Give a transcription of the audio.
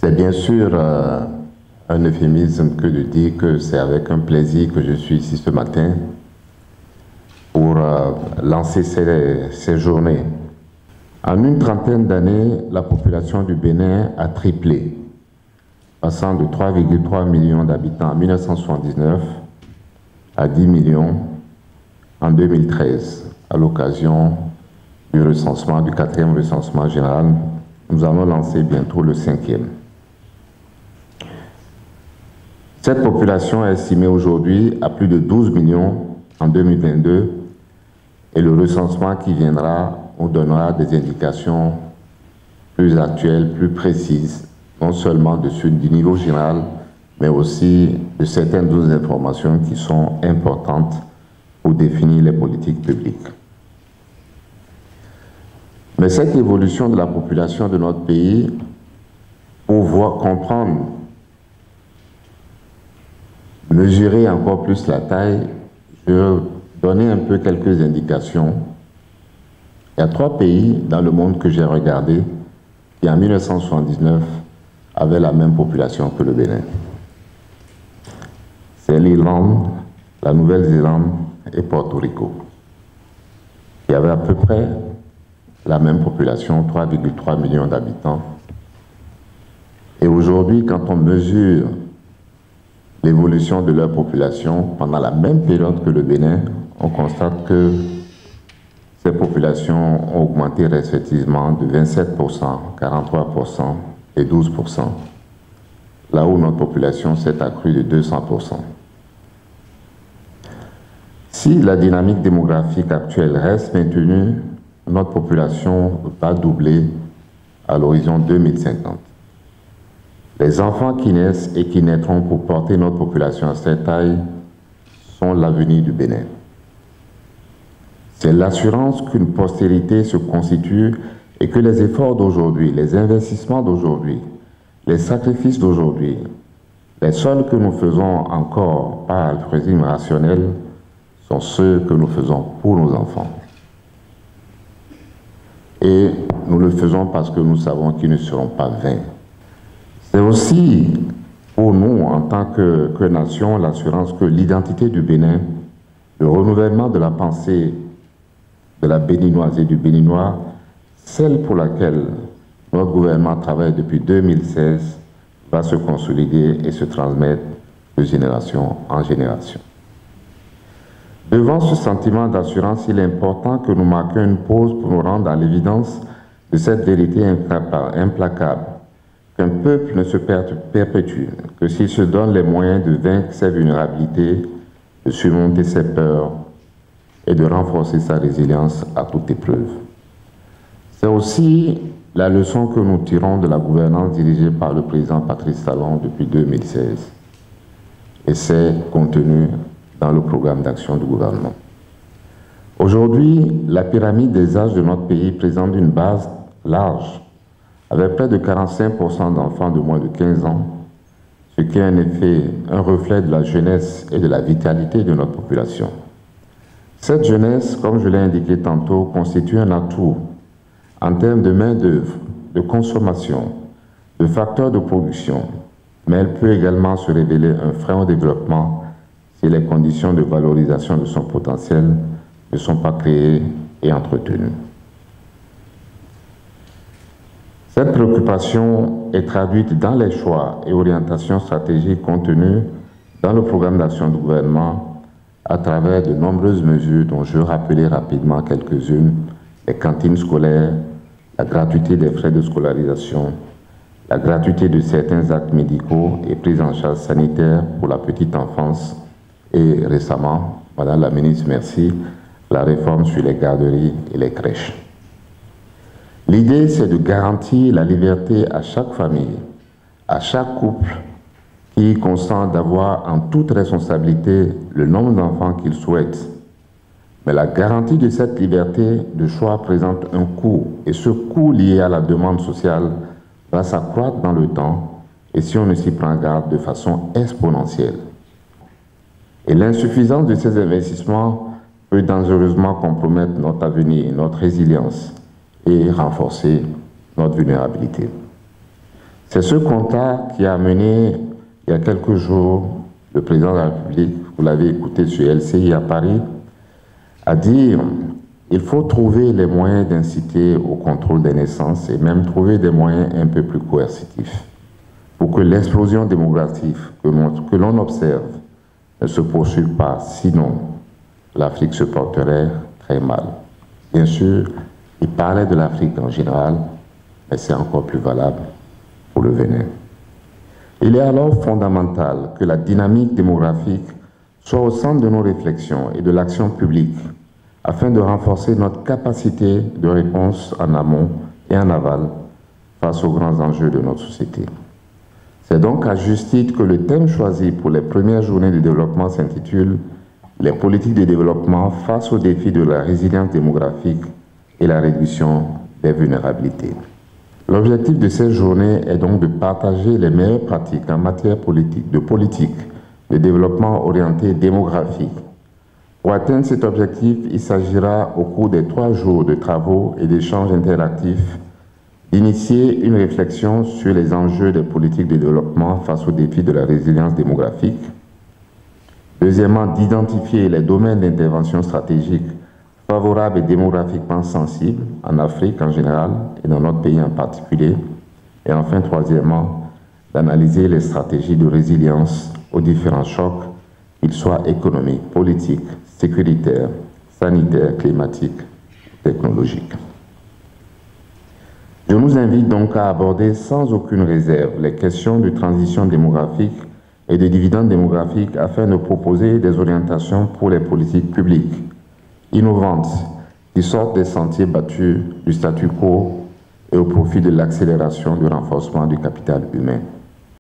C'est bien sûr un euphémisme que de dire que c'est avec un plaisir que je suis ici ce matin pour lancer ces journées. En une trentaine d'années, la population du Bénin a triplé, passant de 3,3 millions d'habitants en 1979 à 10 millions en 2013, à l'occasion du recensement, du 4e recensement général. Nous allons lancer bientôt le 5e. Cette population est estimée aujourd'hui à plus de 12 millions en 2022 et le recensement qui viendra nous donnera des indications plus actuelles, plus précises, non seulement du niveau général, mais aussi de certaines autres informations qui sont importantes pour définir les politiques publiques. Mais cette évolution de la population de notre pays, pour comprendre, mesurer encore plus la taille, je vais donner un peu quelques indications. Il y a 3 pays dans le monde que j'ai regardés qui, en 1979, avaient la même population que le Bénin. C'est l'Irlande, la Nouvelle-Zélande et Porto Rico. Il y avait à peu près la même population, 3,3 millions d'habitants. Et aujourd'hui, quand on mesure l'évolution de leur population pendant la même période que le Bénin, on constate que ces populations ont augmenté respectivement de 27%, 43% et 12%, là où notre population s'est accrue de 200%. Si la dynamique démographique actuelle reste maintenue, notre population va doubler à l'horizon 2050. Les enfants qui naissent et qui naîtront pour porter notre population à cette taille sont l'avenir du Bénin. C'est l'assurance qu'une postérité se constitue et que les efforts d'aujourd'hui, les investissements d'aujourd'hui, les sacrifices d'aujourd'hui, les seuls que nous faisons encore par altruisme rationnel sont ceux que nous faisons pour nos enfants. Et nous le faisons parce que nous savons qu'ils ne seront pas vains. C'est aussi pour nous, en tant que nation, l'assurance que l'identité du Bénin, le renouvellement de la pensée de la Béninoise et du Béninois, celle pour laquelle notre gouvernement travaille depuis 2016, va se consolider et se transmettre de génération en génération. Devant ce sentiment d'assurance, il est important que nous marquions une pause pour nous rendre à l'évidence de cette vérité implacable, qu'un peuple ne se perpétue que s'il se donne les moyens de vaincre ses vulnérabilités, de surmonter ses peurs et de renforcer sa résilience à toute épreuve. C'est aussi la leçon que nous tirons de la gouvernance dirigée par le président Patrice Talon depuis 2016. Et c'est contenu dans le programme d'action du gouvernement. Aujourd'hui, la pyramide des âges de notre pays présente une base large, avec près de 45% d'enfants de moins de 15 ans, ce qui est en effet un reflet de la jeunesse et de la vitalité de notre population. Cette jeunesse, comme je l'ai indiqué tantôt, constitue un atout en termes de main-d'œuvre, de consommation, de facteurs de production, mais elle peut également se révéler un frein au développement si les conditions de valorisation de son potentiel ne sont pas créées et entretenues. Cette préoccupation est traduite dans les choix et orientations stratégiques contenus dans le programme d'action du gouvernement à travers de nombreuses mesures dont je rappellerai rapidement quelques-unes: les cantines scolaires, la gratuité des frais de scolarisation, la gratuité de certains actes médicaux et prise en charge sanitaire pour la petite enfance et récemment, Madame la ministre, merci, la réforme sur les garderies et les crèches. L'idée, c'est de garantir la liberté à chaque famille, à chaque couple qui consent d'avoir en toute responsabilité le nombre d'enfants qu'il souhaite. Mais la garantie de cette liberté de choix présente un coût, et ce coût lié à la demande sociale va s'accroître dans le temps, et si on ne s'y prend garde, de façon exponentielle. Et l'insuffisance de ces investissements peut dangereusement compromettre notre avenir, notre résilience et renforcer notre vulnérabilité. C'est ce constat qui a amené, il y a quelques jours, le président de la République, vous l'avez écouté sur LCI à Paris, à dire qu'il faut trouver les moyens d'inciter au contrôle des naissances et même trouver des moyens un peu plus coercitifs pour que l'explosion démographique que l'on observe ne se poursuive pas, sinon l'Afrique se porterait très mal. Bien sûr, il parlait de l'Afrique en général, mais c'est encore plus valable pour le Bénin. Il est alors fondamental que la dynamique démographique soit au centre de nos réflexions et de l'action publique afin de renforcer notre capacité de réponse en amont et en aval face aux grands enjeux de notre société. C'est donc à juste titre que le thème choisi pour les premières journées de développement s'intitule « Les politiques de développement face aux défis de la résilience démographique et la réduction des vulnérabilités ». L'objectif de ces journées est donc de partager les meilleures pratiques en matière de politique de développement orienté démographique. Pour atteindre cet objectif, il s'agira au cours des 3 jours de travaux et d'échanges interactifs d'initier une réflexion sur les enjeux des politiques de développement face aux défis de la résilience démographique. Deuxièmement, d'identifier les domaines d'intervention stratégique favorables et démographiquement sensibles en Afrique en général et dans notre pays en particulier. Et enfin, troisièmement, d'analyser les stratégies de résilience aux différents chocs, qu'ils soient économiques, politiques, sécuritaires, sanitaires, climatiques, technologiques. Je nous invite donc à aborder sans aucune réserve les questions de transition démographique et de dividendes démographiques afin de proposer des orientations pour les politiques publiques innovantes qui sortent des sentiers battus du statu quo et au profit de l'accélération du renforcement du capital humain.